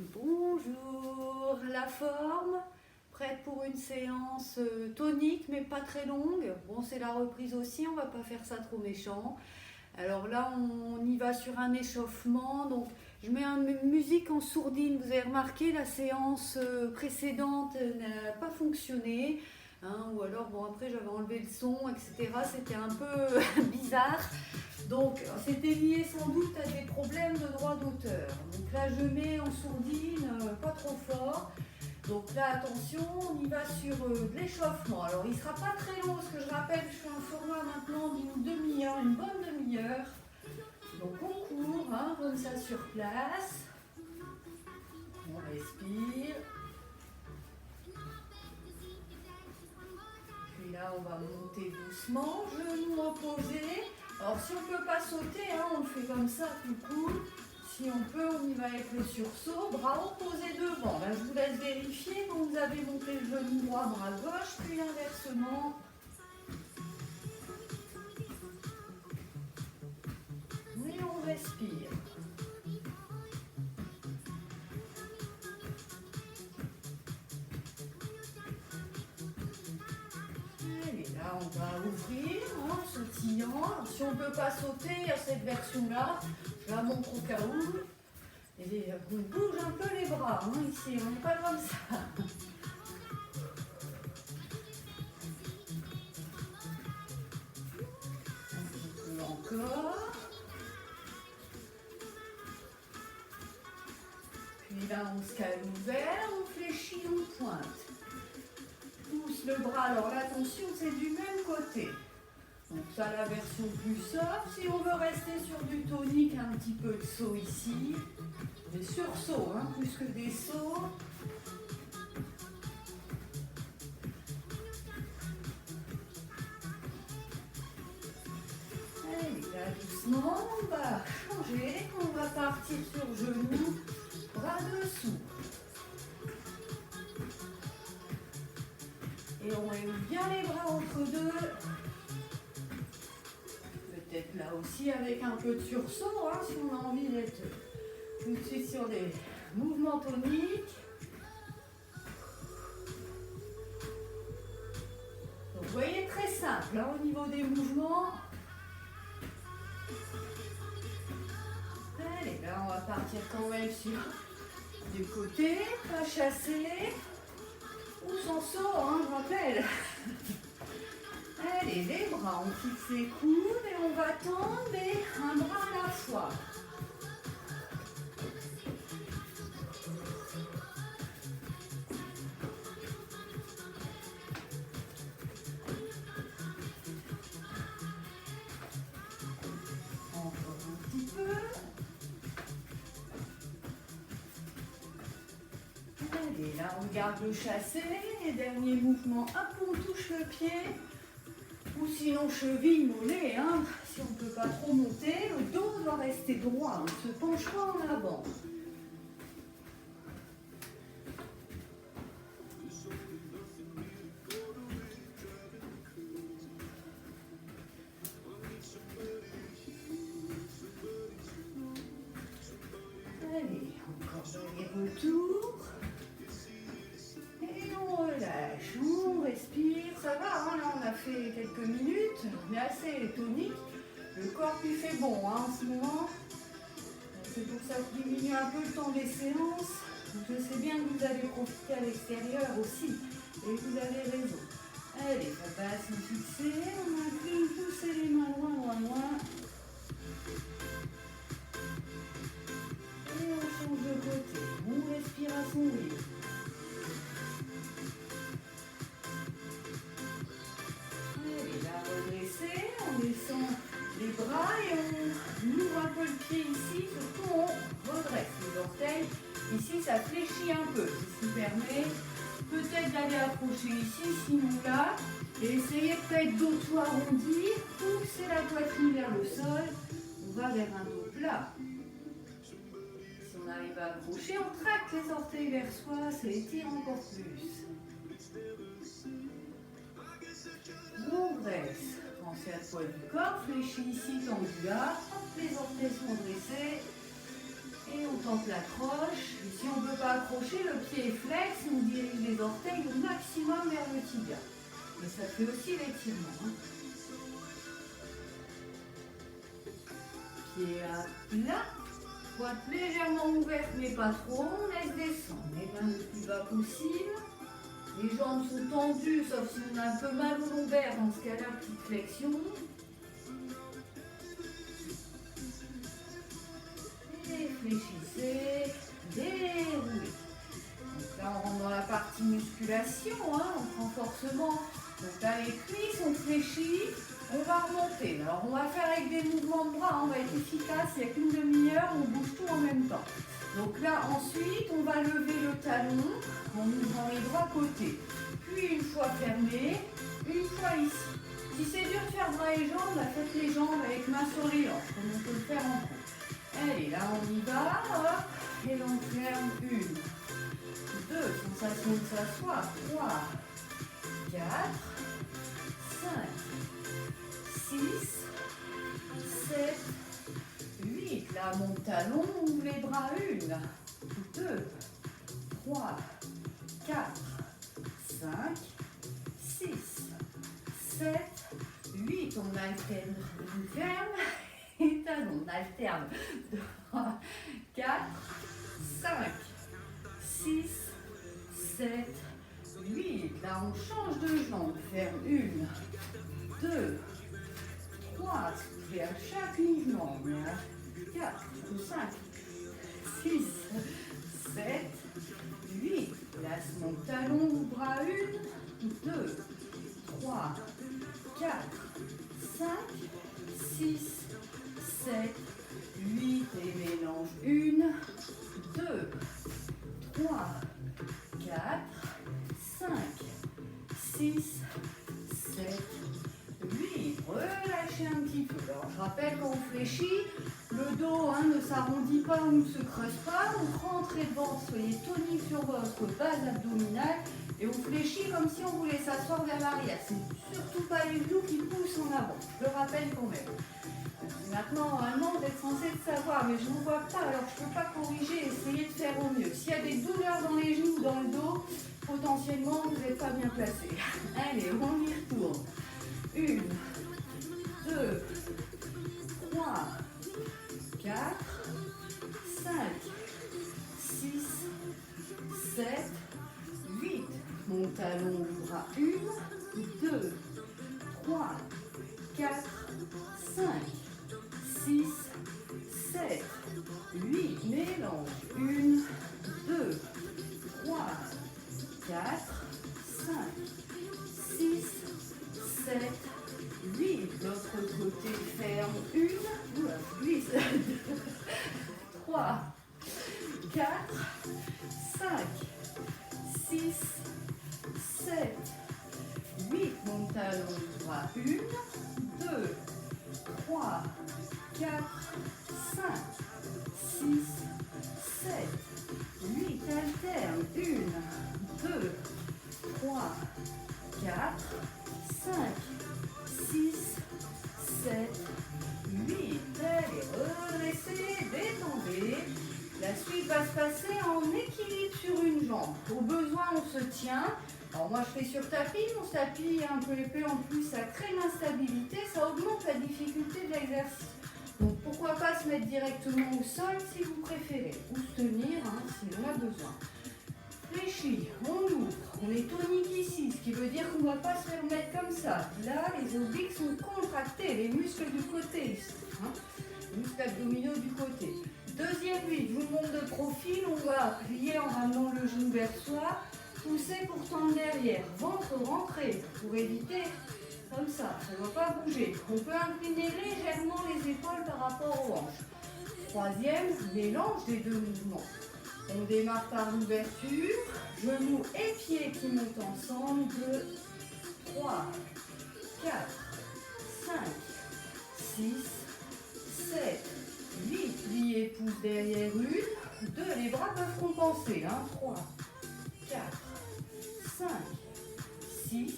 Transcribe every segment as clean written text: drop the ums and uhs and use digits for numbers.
Bonjour, la forme, prête pour une séance tonique mais pas très longue. Bon, c'est la reprise aussi, on va pas faire ça trop méchant. Alors là, on y va sur un échauffement, donc je mets une musique en sourdine. Vous avez remarqué, la séance précédente n'a pas fonctionné. Hein, ou alors, bon, après j'avais enlevé le son, etc. C'était un peu bizarre. Donc, c'était lié sans doute à des problèmes de droit d'auteur. Donc là, je mets en sourdine, pas trop fort. Donc là, attention, on y va sur de l'échauffement. Alors, il ne sera pas très long, parce que je rappelle, je fais un format maintenant d'une demi-heure, une bonne demi-heure. Donc, on court, hein, comme ça sur place. On respire. Puis là, on va monter doucement, genoux opposés. Alors si on ne peut pas sauter, hein, on le fait comme ça tout court. Si on peut, on y va avec le sursaut, bras opposés devant. Là, je vous laisse vérifier quand vous avez monté le genou droit, bras gauche, puis inversement. Et on respire. Et là, on va ouvrir en sautillant. Si on ne peut pas sauter, il y a cette version-là. Je la montre au cas où. Et on bouge un peu les bras, hein, ici, on n'est pas comme ça. Un petit peu encore. Puis là, on se calme ouvert, on fléchit, on pointe. Pousse le bras, alors l'attention, c'est du même côté. Donc ça, la version plus soft. Si on veut rester sur du tonique, un petit peu de saut ici. Des sursauts, hein, plus que des sauts. Allez, là, doucement, on va changer. On va partir sur genoux, bras dessous. Et on lève bien les bras entre deux. Peut-être là aussi avec un peu de sursaut, hein, si on a envie d'être tout de suite sur des mouvements toniques. Donc vous voyez, très simple hein, au niveau des mouvements. Allez, là on va partir quand même sur du côté, pas chasser. Ou sans saut, hein, je rappelle. Allez, les bras, on fixe les coudes et on va tendre un bras à la fois. Encore un petit peu. Allez, là on garde le chassé. Les derniers mouvements, hop, on touche le pied. Ou sinon cheville, mollet, hein. Si on ne peut pas trop monter, le dos doit rester droit, on ne se penche pas en avant. Allez, encore des retours. Et on relâche, on respire. Ça va, hein, là on a fait quelques minutes, mais assez tonique. Le corps lui fait bon hein, en ce moment. C'est pour ça que je diminue un peu le temps des séances. Je sais bien que vous allez profiter à l'extérieur aussi. Et vous avez raison. Allez, ça passe, on fixe, on incline, poussez les mains loin, loin, loin. Et on change de côté. On respire à son rythme. Allez, là, redresser, on descend les bras et on ouvre un peu le pied ici, surtout on redresse les orteils. Ici, ça fléchit un peu, ce qui permet peut-être d'aller accrocher ici, sinon là, et essayer peut-être d'auto arrondir, pousser la poitrine vers le sol, on va vers un dos plat. Si on arrive à accrocher, on traque les orteils vers soi, ça étire encore plus. On dresse, pensez à le poids du corps, fléchit ici, tendu là, hop, les orteils sont dressés. Et on tente l'accroche. Et si on ne peut accrocher, le pied est flex, on dirige les orteils au maximum vers le tibia. Et ça fait aussi l'étirement. Hein. Pied à plat, pointe légèrement ouverte mais pas trop, on laisse descendre les mains le plus bas possible. Les jambes sont tendues, sauf si on a un peu mal au lombaire, dans ce cas-là, petite flexion. Réfléchissez, déroulez. Donc là, on rentre dans la partie musculation, hein, en renforcement. Donc là, les cuisses, on fléchit, on va remonter. Alors, on va faire avec des mouvements de bras, hein, on va être efficace, il n'y a qu'une demi-heure, on bouge tout en même temps. Donc là, ensuite, on va lever le talon en ouvrant les bras côté. Puis, une fois fermé, une fois ici. Si c'est dur de faire bras et jambes, bah, faites les jambes avec main sur les hanches, comme on peut le faire en cours. Allez, là, on y va, hop, et on ferme 1, 2, sensation de s'asseoir, 3, 4, 5, 6, 7, 8. Là, mon talon, ouvre les bras. 1, 2, 3, 4, 5, 6, 7, 8. On alterne. On ferme. Et talon, on alterne. 3, 4, 5, 6, 7, 8. Là, on change de jambe. Ferme 1, 2, 3. Soufflez à chaque mouvement. 4, 5, 6, 7, 8. Place mon talon, bras. 1, 2, 3, 4, 5, 6, 7, 8. Et mélange. 1, 2, 3, 4, 5, 6, 7, 8. Relâchez un petit peu. Alors, je rappelle qu'on fléchit. Le dos ne s'arrondit pas ou ne se creuse pas. Vous rentrez devant, soyez tonique sur votre base abdominale. Et on fléchit comme si on voulait s'asseoir vers l'arrière. C'est surtout pas les genoux qui poussent en avant. Je le rappelle quand même. Maintenant, normalement, vous êtes censé le savoir, mais je ne vous vois pas, alors je ne peux pas corriger, essayez de faire au mieux. S'il y a des douleurs dans les genoux ou dans le dos, potentiellement, vous n'êtes pas bien placé. Allez, on y retourne. 1, 2, 3, 4, 5, 6, 7, 8. Mon talon ouvre. 1, 2, 3, 4, 5, 6, 7, 8. Mélange. 1, 2, 3, 4, 5, 6, 7, 8. L'autre côté ferme. 1, 3, 4, 5, 6, 7, 8. Mon talon bras. 1, 2, 3, 4, 5, 6, 7, 8. Alterne. 1, 2, 3, 4, 5, 6, 7, 8. Allez, redressez, détendez. La suite va se passer en équilibre sur une jambe. Au besoin, on se tient. Alors moi, je fais sur tapis. Mon tapis est un peu épais en plus, ça crée l'instabilité, ça augmente la difficulté de l'exercice. Donc pourquoi pas se mettre directement au sol si vous préférez, ou se tenir si on a besoin. Fléchis, on ouvre, on est tonique ici, ce qui veut dire qu'on ne va pas se faire mettre comme ça. Là, les obliques sont contractés, les muscles du côté, les muscles abdominaux du côté. Deuxième huile, je vous montre de profil, on va plier en ramenant le genou vers soi, pousser pour tendre derrière, ventre rentré, pour éviter comme ça ne va pas bouger. On peut incliner légèrement les épaules par rapport aux hanches. Troisième, mélange des deux mouvements. On démarre par l'ouverture, genoux et pieds qui montent ensemble. 2, 3, 4, 5, 6, 7, 8. Pliez, pouce derrière 1, 2. Les bras peuvent compenser. 3, 4, 5, 6,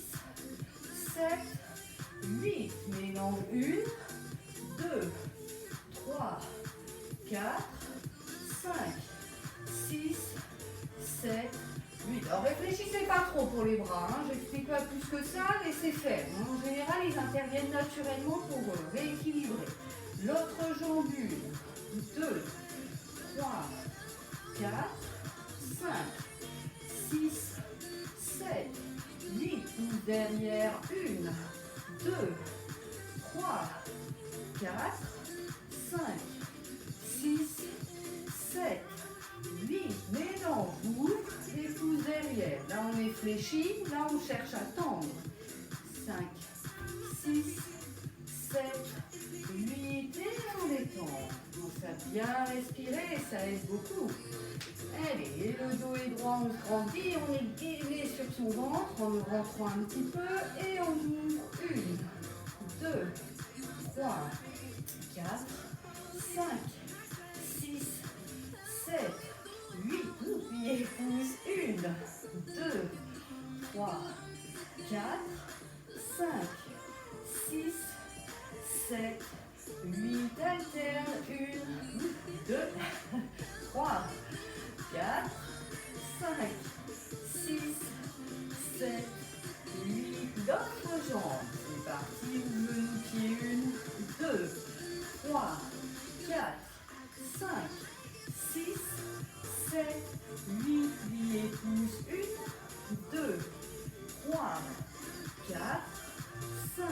7, 8. Mélange 1, 2, 3, 4, 5, 6, 7, 8. Alors réfléchissez pas trop pour les bras, hein. J'explique pas plus que ça, laissez faire. En général, ils interviennent naturellement pour rééquilibrer. L'autre jambe, 1, 2, 3, 4, 5, 6, 7, 8. Pousse derrière, 1, 2, 3, 4, 5, 6, 7, 8. Mélange, ouvre et pousse derrière. Là, on est fléchi, là, on cherche à tendre. 5, 6, 7, 8. Et on détend. On a bien respiré, ça aide beaucoup. Allez, le dos est droit, on se grandit, on est gainé sur son ventre en le rentrant un petit peu et on ouvre. 1, 2, 3, 4, 5, 6, 7, 8. Pliez, pousse. 1, 2, 3, 4, 5, 6, 7, 8. Alterne. 1, 2, 3, 4, 5, 6, 7, 8. L'autre jambe. C'est parti. Ouvre le pied. 1, 2, 3, 4, 5, 6, 7, 8. Pliez, pousse. 1, 2, 3, 4, 5,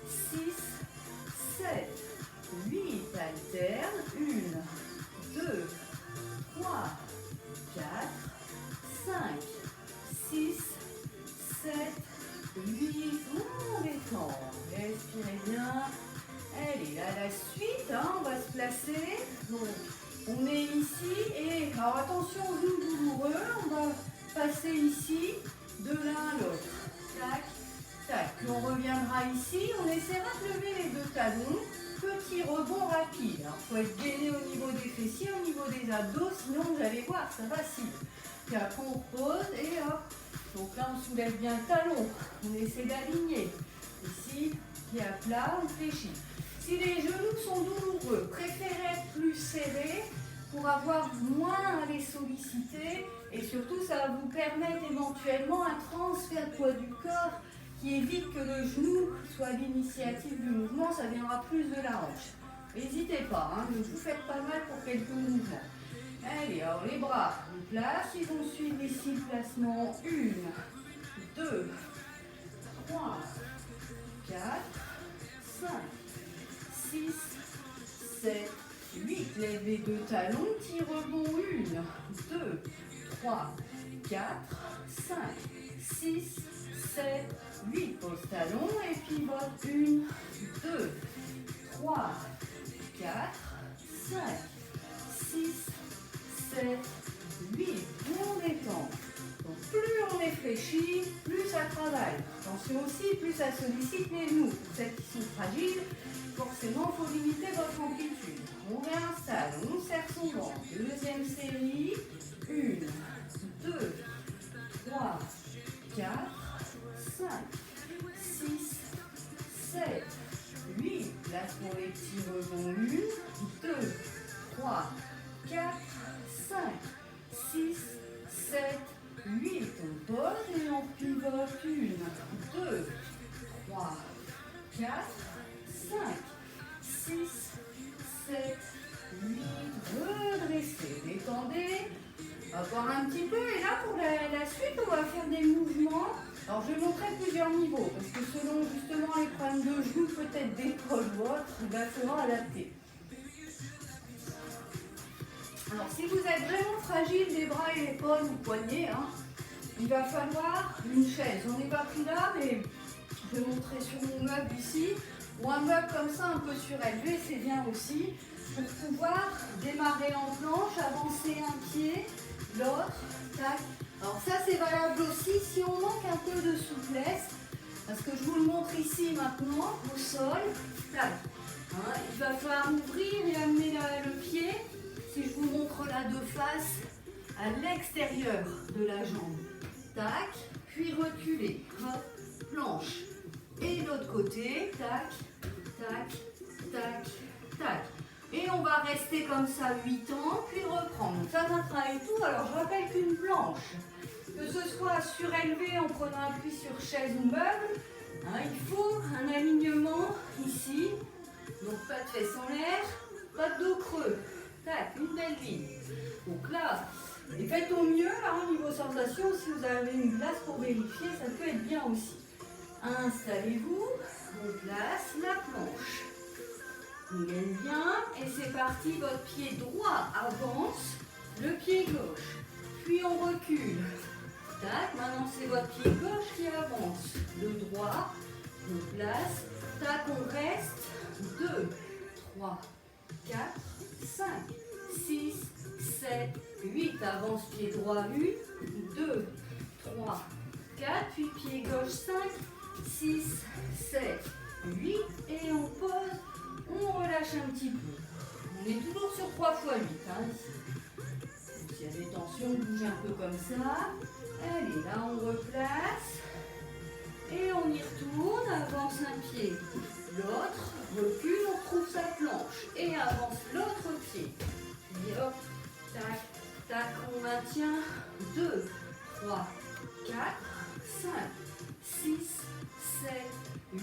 6, 7, 8. Alterne. 1, 2, 3, 4, 5, 6, 7, 8. On détend. Respirez bien. Allez, à la suite, hein, on va se placer. Donc, on est ici et alors attention aux genoux douloureux. On va passer ici de l'un à l'autre. Tac, tac. Puis on reviendra ici. On essaiera de lever les deux talons. Petit rebond rapide. Il faut être gainé au niveau des fessiers, au niveau des abdos, sinon vous allez voir, ça vacille. Puis après on repose et hop. Donc là on soulève bien le talon. On essaie d'aligner. Ici, pied à plat, on fléchit. Si les genoux sont douloureux, préférez être plus serrés pour avoir moins à les solliciter. Et surtout, ça va vous permettre éventuellement un transfert de poids du corps qui évite que le genou soit à l'initiative du mouvement, ça viendra plus de la hanche. N'hésitez pas, hein, ne vous faites pas mal pour quelques mouvements. Allez, alors les bras, on place, ils vont suivre ici le placement. 1, 2, 3, 4, 5, 6, 7, 8. Lève les deux talons, petit rebond. 1, 2, 3, 4, 5, 6, 7, 8. Pose talon et pivot. 1, 2, 3, 4, 5, 6, 7, 8. On détend. Donc plus on est fléchi, plus ça travaille. Attention aussi, plus ça sollicite les genoux. Pour celles qui sont fragiles, forcément, il faut limiter votre amplitude. On réinstalle, on serre son ventre. Deuxième série. 1, 2, 3, 4, 5, 6, 7, 8. Place pour les petits rebonds. 1, 2, 3, 4, 5, 6, 7, 8. On pose et on pivote. 1, 2, 3, 4, 5, 6, 7, 8. Redressez, détendez. On va voir un petit peu. Et là, pour la suite, on va faire des mouvements. Alors, je vais montrer plusieurs niveaux. Parce que selon justement les problèmes de genoux, peut-être d'épaule ou autre, il faudra adapter. Alors, si vous êtes vraiment fragile des bras et épaules ou poignets, hein, il va falloir une chaise. On n'est pas pris là, mais je vais montrer sur mon meuble ici. Ou un meuble comme ça, un peu surélevé, c'est bien aussi. Pour pouvoir démarrer en planche, avancer un pied, l'autre, tac. Alors ça, c'est valable aussi si on manque un peu de souplesse. Parce que je vous le montre ici maintenant, au sol, tac. Hein, il va falloir ouvrir et amener le pied. Si je vous montre là de face, à l'extérieur de la jambe. Tac, puis reculer. Hop, planche. Et l'autre côté, tac, tac, tac, tac. Et on va rester comme ça 8 ans, puis reprendre. Donc ça, ça travaille tout. Alors je rappelle qu'une planche, que ce soit surélevé en prenant appui sur chaise ou meuble, hein, il faut un alignement ici. Donc pas de fesses en l'air, pas de dos creux. Tac, une belle ligne. Donc là, et faites au mieux, là, au niveau sensation, si vous avez une glace pour vérifier, ça peut être bien aussi. Installez-vous, on place la planche. On gagne bien, et c'est parti, votre pied droit avance, le pied gauche. Puis on recule. Tac, maintenant c'est votre pied gauche qui avance. Le droit, on place. Tac, on reste. 2, 3, 4, 5, 6, 7, 8. Avance pied droit, 1, 2, 3, 4. Puis pied gauche, 5, 6, 7, 8. Et on pose, on relâche un petit peu. On est toujours sur 3 x 8. Hein, ici. S'il y a des tensions, on bouge un peu comme ça. Allez, là on replace. Et on y retourne, avance un pied. L'autre, recule, on trouve sa planche. Et avance l'autre pied. Et hop, tac, tac, on maintient. 2, 3, 4, 5, 6, 7,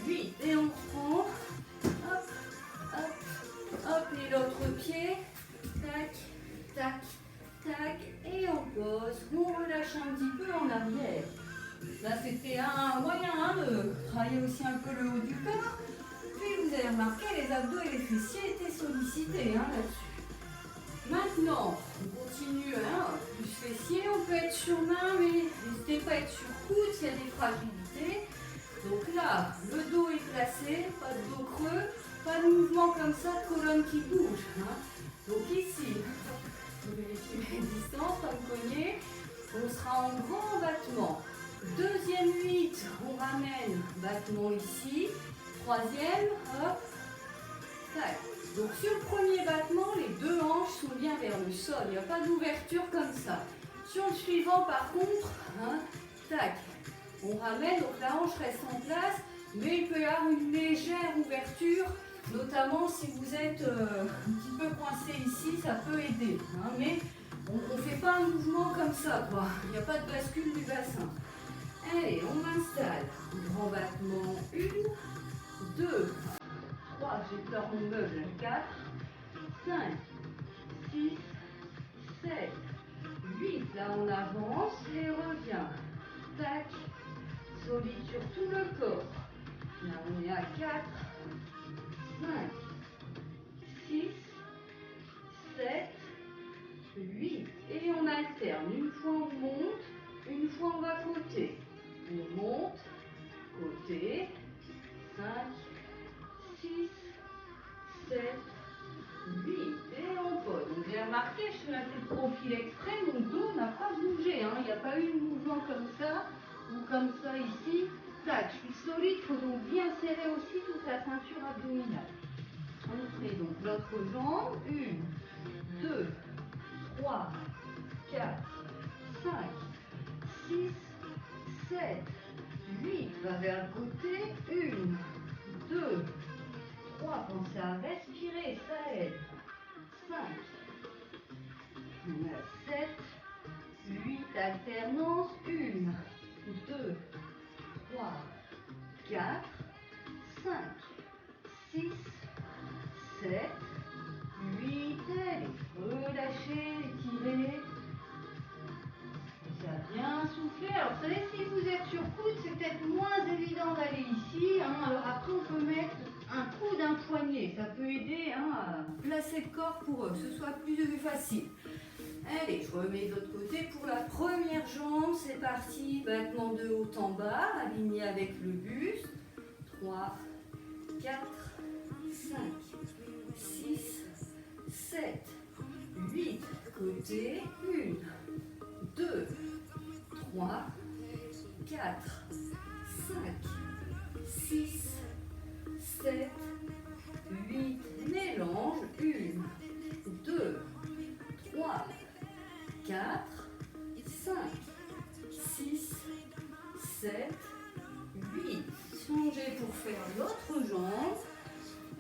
8. Et on reprend. Hop, hop, hop. Et l'autre pied. Tac, tac, tac. Et on pose. On relâche un petit peu en arrière. Là, c'était un moyen de travailler aussi un peu le haut du corps. Puis vous avez remarqué, les abdos et les fessiers étaient sollicités là-dessus. Maintenant, on continue, plus fessiers, on peut être sur main, mais n'hésitez pas à être sur coude s'il y a des fragilités. Donc là, le dos est placé, pas de dos creux, pas de mouvement comme ça, de colonne qui bouge. Donc ici, vous vérifiez les distances, pas de cogner, on sera en grand battement. Deuxième 8, on ramène battement ici. Troisième, hop, tac. Donc sur le premier battement, les deux hanches sont bien vers le sol. Il n'y a pas d'ouverture comme ça. Sur le suivant, par contre, tac, on ramène, donc la hanche reste en place, mais il peut y avoir une légère ouverture, notamment si vous êtes un petit peu coincé ici, ça peut aider. Mais on ne fait pas un mouvement comme ça, quoi. Il n'y a pas de bascule du bassin. Allez, on installe. Grand battement, 1, 2, 3, j'ai peur mon meuble, 4, 5, 6, 7, 8. Là, on avance et revient. Tac, solide sur tout le corps. Là, on est à 4, 5, 6, 7, 8. Et on alterne. Une fois on monte, une fois on va côté. On monte, côté, 5, 6, 7, 8. Et on pose. Donc j'ai remarqué, je fais un petit profil exprès, mon dos n'a pas bougé. Il n'y a pas eu de mouvement comme ça ou comme ça ici. Tac, je suis solide, il faut donc bien serrer aussi toute la ceinture abdominale. On fait donc l'autre jambe. 1, 2, 3, 4, 5, 6, 7, 8. Va vers le côté. 1, 2, 3. Pensez à respirer, ça aide. 5. On a 7, 8. Alternance. 1, 2, 3, 4, 5, 6, 7, 8. Allez, relâchez, étirez. Ça a bien soufflé. Alors, vous savez, si vous êtes sur coude, c'est peut-être moins évident d'aller ici. Alors après, on peut mettre un coude, un poignet. Ça peut aider à placer le corps pour que ce soit plus facile. Allez, je remets de l'autre côté. Pour la première jambe, c'est parti. Battement de haut en bas, aligné avec le buste. 3, 4, 5, 6, 7, 8. Côté. 1, 2, 3, 4, 5, 6, 7, 8. Mélange. 1, 2, 3, 4, 5, 6, 7, 8. Changez pour faire l'autre jambe.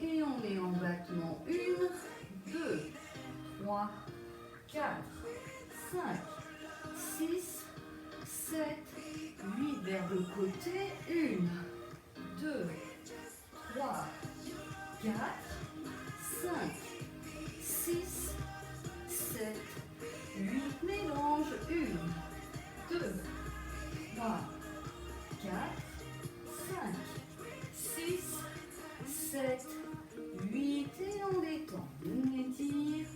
Et on est en battement. 1, 2, 3, 4, 5, 6, 7, 8 vers le côté. 1, 2, 3, 4, 5, 6, 7, 8. Mélange. 1, 2, 3, 4, 5, 6, 7, 8. Et on détend. On étire.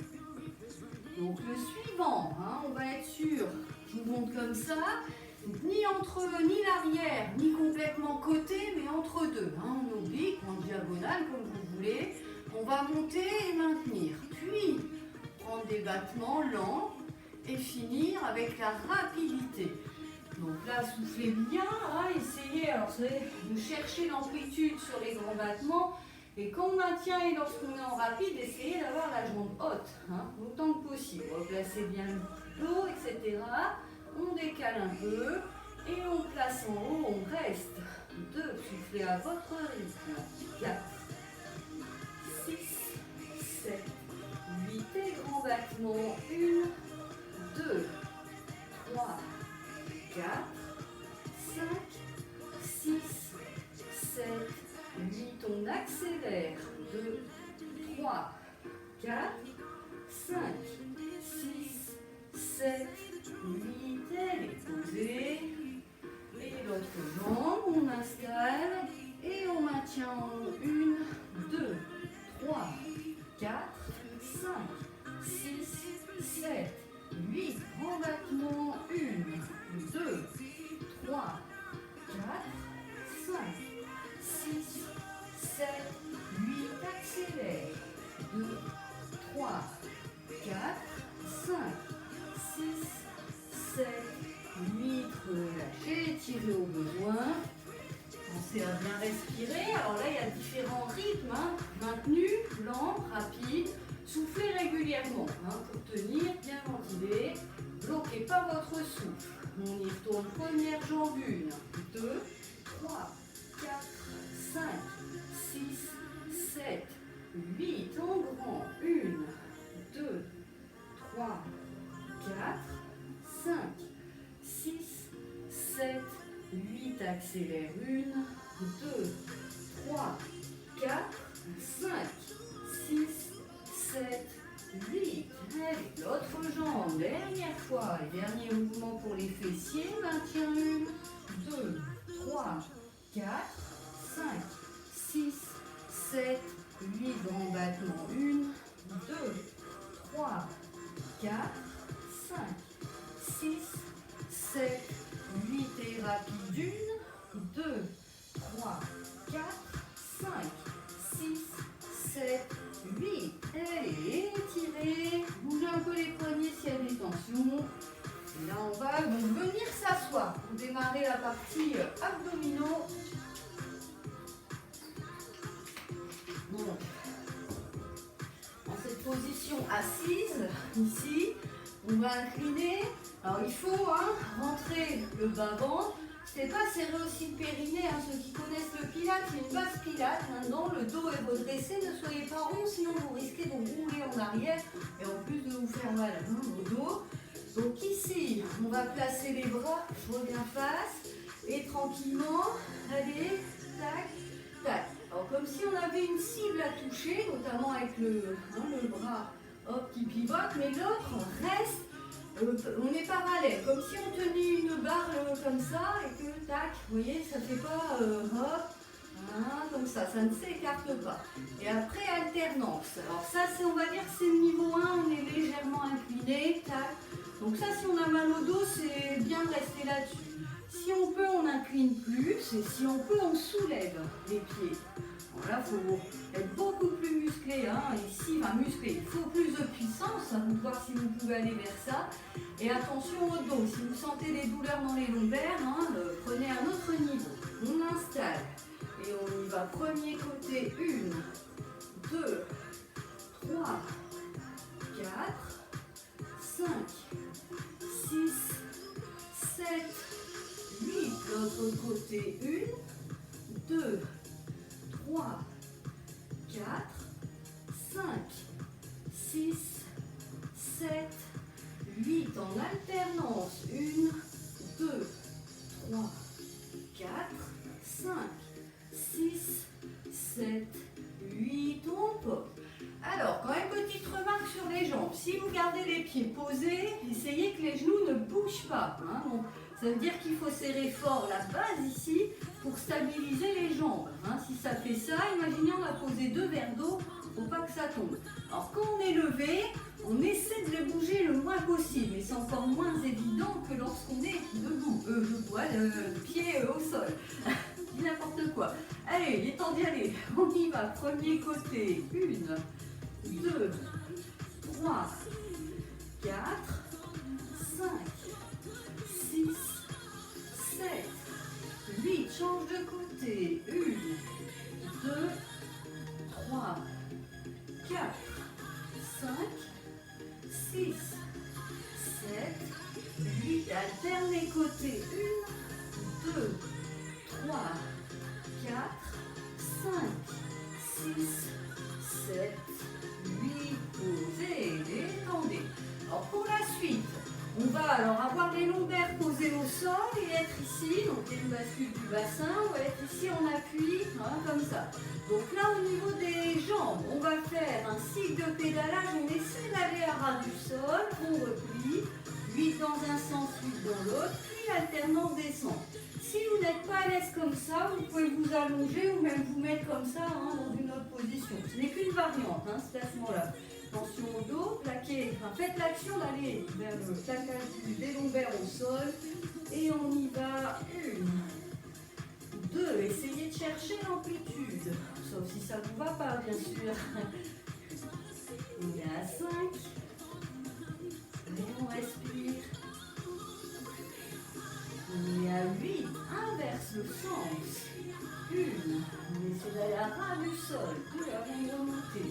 Donc le suivant, on va être sûr, je vous montre comme ça, donc, ni l'arrière, ni complètement côté, mais entre deux. En oblique, en diagonale, comme vous voulez. On va monter et maintenir. Puis, prendre des battements lents et finir avec la rapidité. Donc là, soufflez bien, essayez de chercher l'amplitude sur les grands battements. Et quand on maintient et lorsqu'on est en rapide, essayez d'avoir la jambe haute, autant que possible. Replacez bien le dos, etc. On décale un peu et on place en haut, on reste. 2, soufflez à votre rythme. 4, 6, 7, 8 et grand battement. 1, 2, 3, 4, 5, 6, 7, 8, on accélère. 2, 3, 4, 5, 6, 7, 8, elle est posée. Et l'autre jambe, on installe et on maintient en haut. 1, 2, 3, 4, 5, 6, 7, 8. Grand battement. 1, 2, 3, 4, 5, 6, 7, 8, accélère. 2, 3, 4, 5, 6, 7, 8, relâchez, étirez au besoin. Pensez à bien respirer. Alors là, il y a différents rythmes. Maintenu, lent, rapide. Soufflez régulièrement pour tenir, bien ventiler. Bloquez pas votre souffle. On y retourne. Première jambe. 1, 2, 3, 4, 5, 6, 7, 8. En grand. 1, 2, 3, 4, 5, 6, 7, 8. Accélère. 1, 2, 3, 4, 5, 6, 7, 8. Allez, l'autre jambe. Dernière fois. Et dernier mouvement pour les fessiers. Maintien. 1, 2, 3, 4, 5, 6, 7, 8. Grand battement. 1, 2, 3, 4, 5, 6, 7, 8 et rapide. 1, 2, 3, 4, 5, 6, 7, 8. Allez, étirez. Bougez un peu les poignets s'il y a des tensions. Et là, on va donc venir s'asseoir pour démarrer la partie abdominaux. Donc, dans cette position assise, ici, on va incliner. Alors, il faut rentrer le bas-ventre. C'est pas serrer aussi le périnée. Ceux qui connaissent le pilate, c'est une base pilate. Maintenant, le dos est redressé. Ne soyez pas rond, sinon vous risquez de rouler en arrière et en plus de vous faire mal au dos. Donc ici, on va placer les bras. Je reviens face et tranquillement, allez, tac, tac. Alors comme si on avait une cible à toucher, notamment avec le bras qui pivote, mais l'autre reste. On est parallèle, comme si on tenait une barre comme ça et que tac, vous voyez, ça fait pas hop, comme ça ne s'écarte pas. Et après alternance. Alors ça, on va dire c'est le niveau 1, on est légèrement incliné, tac. Donc ça, si on a mal au dos, c'est bien de rester là-dessus. Si on peut, on incline plus, et si on peut, on soulève les pieds. Alors là, il faut être beaucoup plus musclé. Ici, musclé, il faut plus de puissance, pour voir si vous pouvez aller vers ça. Et attention au dos, si vous sentez des douleurs dans les lombaires, prenez un autre niveau. On installe et on y va. Premier côté, 1, 2, 3, 4, 5, 6, 7, 8. L'autre côté, 1, 2, 3, 4, 5, en alternance. 1, 2, 3, 4, 5, 6, 7, 8, on pose. Alors, quand même, petite remarque sur les jambes. Si vous gardez les pieds posés, essayez que les genoux ne bougent pas. Hein. Donc, ça veut dire qu'il faut serrer fort la base ici pour stabiliser les jambes. Hein. Si ça fait ça, imaginez on a posé 2 verres d'eau, il ne faut pas que ça tombe. Alors, quand on est levé, on essaie de les bouger le moins possible. Mais c'est encore moins évident que lorsqu'on est debout, le pied au sol. N'importe quoi. Allez, il est temps d'y aller. On y va. Premier côté. 1, 2, 3, 4, 5, 6, 7, 8. Change de côté. 1, 2, 3, 4, 5, 6, 7, 8. Alterne les côtés. 1, 2, 3, 4, 5, 6, 7, 8, posez, détendez. Alors pour la suite, on va alors avoir les lombaires posés au sol et être ici, donc il y a une bascule du bassin, on va être ici en appui, hein, comme ça. Donc là au niveau des jambes, on va faire un cycle de pédalage, on essaie d'aller à ras du sol, on replie, 8 dans un sens, 8 dans l'autre, puis alternance descend. Si vous n'êtes pas à l'aise comme ça, vous pouvez vous allonger ou même vous mettre comme ça hein, dans une autre position. Ce n'est qu'une variante, hein, ce placement-là. Attention au dos, plaquez, enfin, faites l'action d'aller vers le plaquage des lombaires au sol. Et on y va. 1, 2, essayez de chercher l'amplitude. Sauf si ça ne vous va pas, bien sûr. On est à 5. Et on respire. On est à 8, inverse le sens. 1, on essaie d'aller à ras du sol. 2, avant de remonter.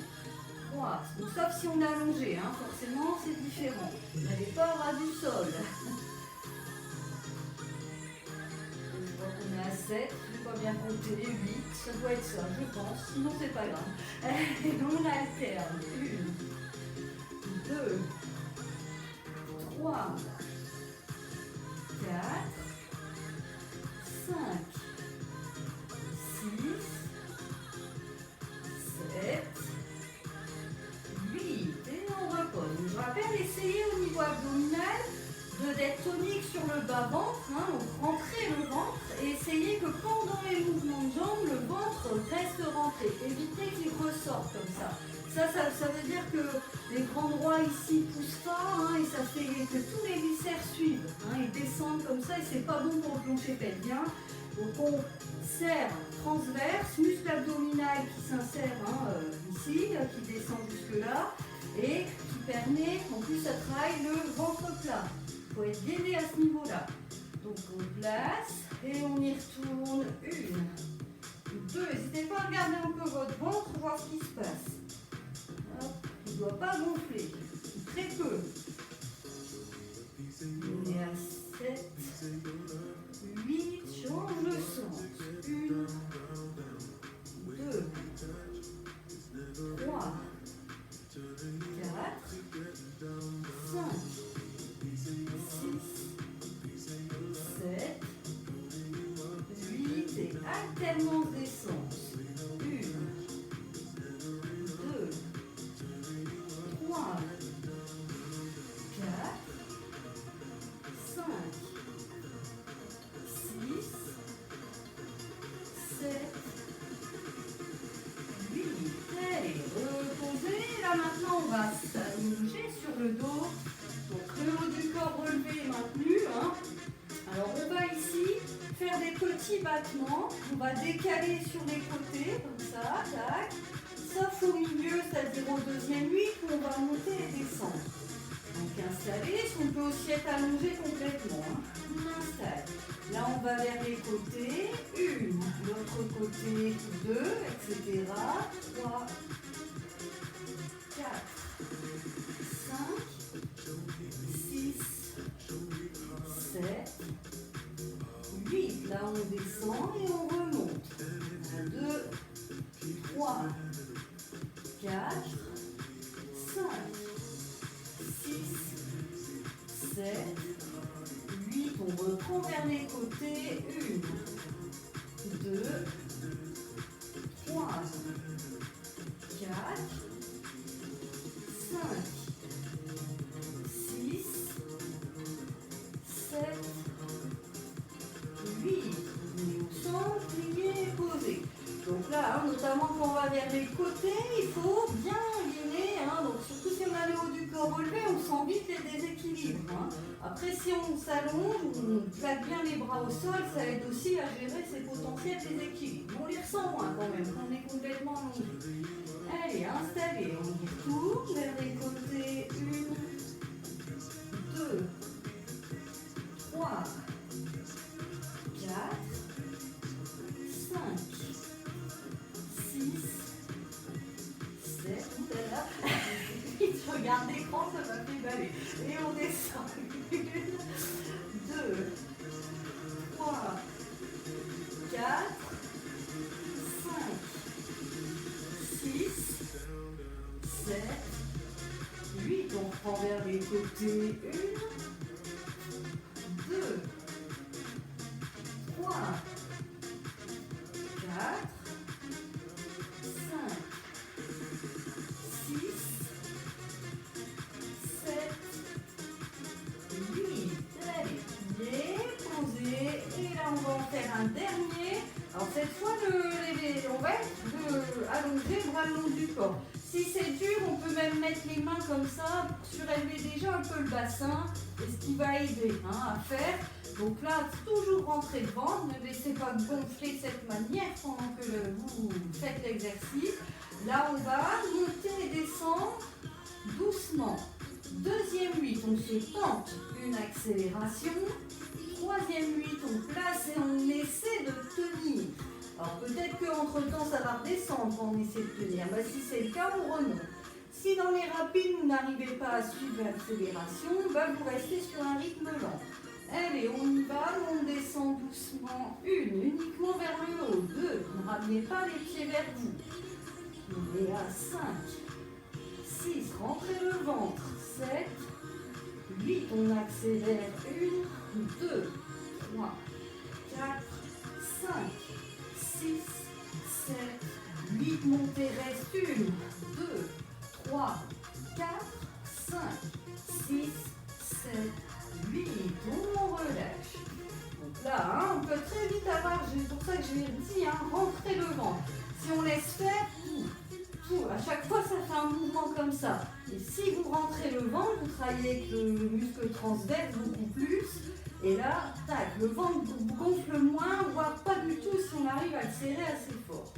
3, donc, sauf si on est allongé, hein, forcément c'est différent. Vous n'allez pas à ras du sol. Je crois qu'on est à 7, je n'ai pas bien compté les 8, ça doit être ça, je pense, sinon c'est pas grave. Et on alterne. 1, 2, 3, 4, 5, 6, 7, 8. Et on repose. Je rappelle, essayez au niveau abdominal d'être tonique sur le bas-ventre. Hein, donc rentrez le ventre et essayez que pendant les mouvements de jambes, le ventre reste rentré. Évitez qu'il ressorte comme ça. Ça veut dire que les grands droits ici poussent fort hein, et ça fait que tous les viscères suivent. Hein, ils descendent comme ça et c'est pas bon pour le plancher pelvien. Donc on serre transverse, muscle abdominal qui s'insère hein, ici, qui descend jusque là et qui permet, en plus ça travaille le ventre plat. Il faut être gainé à ce niveau-là. Donc on place et on y retourne. 1, 2, n'hésitez pas à regarder un peu votre ventre, voir ce qui se passe. Hop, il ne doit pas gonfler, très peu. On est à 7, 8, change le sens. 1, 2, 3, 4, 5, 6, 7, 8 et alternance des sens. 1, 2, 3, 4, 5, 6, 7, 8. Allez, reposez. Là maintenant, on va s'allonger sur le dos. Donc le haut du corps relevé et maintenu. Hein. Alors on va ici faire des petits battements. On va décaler sur les côtés, comme ça, tac. Sauf au milieu, c'est-à-dire au deuxième 8, où on va monter et descendre. Donc installer, on peut aussi être allongé complètement. Hein. On installe. Là on va vers les côtés. 1, l'autre côté 2, etc. 3, 4, 5, 6, 7, 8. Là on descend et on remonte. 2, 3, 4, 5, 6, 7, On reprend vers les côtés. 1, 2, 3, 4, 5, 6, 7, 8. On est au centre, plié, posé. Donc là, notamment quand on va vers les côtés, il faut bien gainer. Donc surtout si on a le haut du corps relevé, on sent vite les déséquilibres. Après, si on s'allonge, on plaque bien les bras au sol, ça aide aussi à gérer ces potentiels déséquilibres. On les ressent moins quand même, on est complètement allongé. Allez, installez, on y retourne vers les côtés. 1, 2, 3, 4, 5, 6, 7, oulala, je regarde l'écran, ça m'a fait baler. Et on descend. 1, 2, 3, 4, 5, 6, 7, 8. On prend vers les côtés. 1, 2, 3, 4, 5, 6, 7, 8. Allez, plié, posé. Et là, on va en faire un dernier. Alors, cette fois, on va être allongé, bras le long du corps. Si c'est dur, on peut même mettre les mains comme ça pour surélever déjà un peu le bassin. Et ce qui va aider à faire. Donc là, toujours rentrer devant. Ne laissez pas gonfler de cette manière pendant que vous faites l'exercice. Là, on va monter et descendre doucement. Deuxième 8, on se tente une accélération. Troisième 8, on place et on essaie de tenir. Alors peut-être qu'entre temps ça va redescendre quand on essaie de tenir. Si c'est le cas, on remonte. Si dans les rapides vous n'arrivez pas à suivre l'accélération, vous restez sur un rythme lent. Allez, on y va, on descend doucement. 1, uniquement vers le haut. 2, ne ramenez pas les pieds vers vous. On est à 5, 6, rentrez le ventre. 7, 8, on accélère. 1, 2, 3, 4, 5, 6, 7, 8, montez, reste. 1, 2, 3, 4, 5, 6, 7, 8. On relâche. Donc là, on peut très vite avoir, c'est pour ça que je l'ai dit, rentrer le ventre. Si on laisse faire, à chaque fois ça fait un mouvement comme ça. Et si vous rentrez le ventre, vous travaillez avec le muscle transverse beaucoup plus. Et là, tac, le ventre gonfle moins, voire pas du tout si on arrive à le serrer assez fort.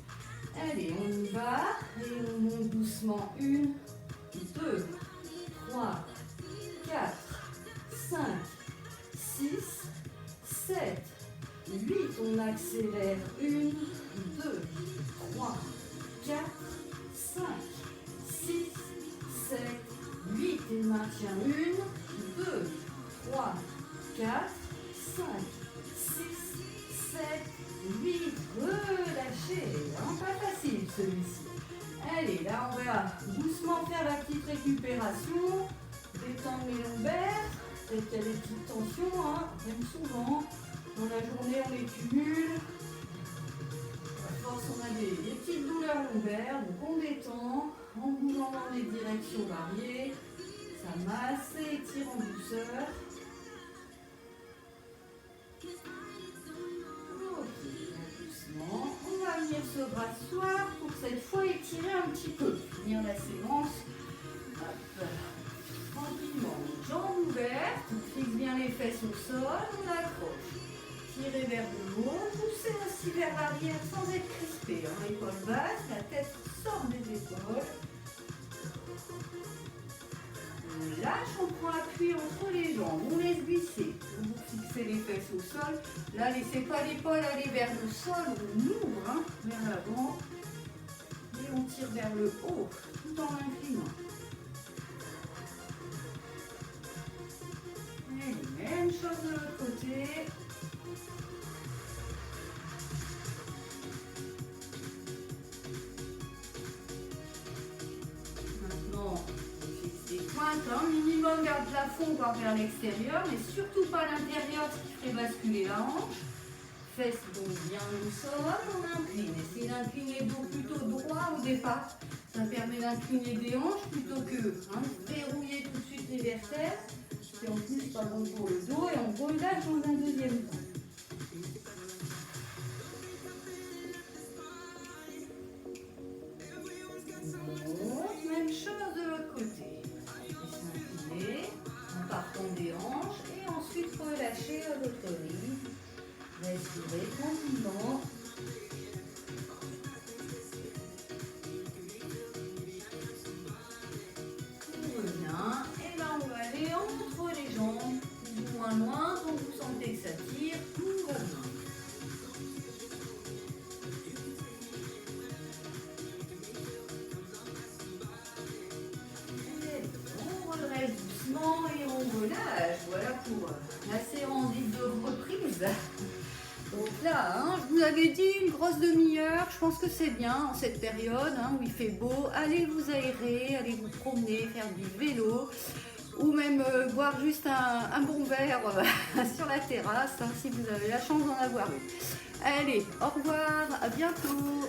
Allez, on y va. Et on monte doucement. 1, 2, 3, 4, 5, 6, 7, 8. On accélère. 1, 2, 3, 4, 5, 6, 7, 8. Et maintien. 1, 2, 3, 4, 5, 6, 7, 8. Relâchez. Pas facile celui-ci. Allez, là on va doucement faire la petite récupération. Détendre les lombaires. Peut-être qu'il y a des petites tensions, même souvent. Dans la journée, on les cumule. À force, on a des petites douleurs lombaires. Donc on détend en bougeant dans des directions variées. Ça masse et étire en douceur. Doucement, on va venir se rasseoir pour cette fois étirer un petit peu. Finir la séance. Hop. Tranquillement, jambes ouvertes, on fixe bien les fesses au sol, on accroche. Tirez vers le haut, poussez aussi vers l'arrière sans être crispé. L'épaule basse, la tête sort des épaules. On lâche, on prend appui entre les jambes, on laisse glisser. Vous fixez les fesses au sol. Là, laissez pas l'épaule aller vers le sol, on ouvre vers l'avant. Et on tire vers le haut, tout en inclinant. Et même chose de l'autre côté. Maintenant, on fixe les poings pointe, hein. Minimum vers le plafond, voire vers l'extérieur, mais surtout pas à l'intérieur, ce qui ferait basculer la hanche. Fesses donc bien au sol, on incline. Essayez d'incliner le dos plutôt droit au départ. Ça permet d'incliner des hanches plutôt que verrouiller tout de suite les vertèbres. C'est en plus pas bon pour le dos et on relâche dans un deuxième temps. Donc, même chose de l'autre côté. Incliner en partant des hanches et ensuite relâcher à votre rythme. Respirez tranquillement. On revient. Et là, on va aller entre les jambes, plus ou moins loin. Quand vous sentez que ça tire, tout va bien. On redresse doucement et on relâche. Voilà pour la séance dite de reprise. Donc là, je vous avais dit une grosse demi-heure, je pense que c'est bien en cette période où il fait beau. Allez vous aérer, allez vous promener, faire du vélo ou même boire juste un bon verre sur la terrasse si vous avez la chance d'en avoir une. Allez, au revoir, à bientôt.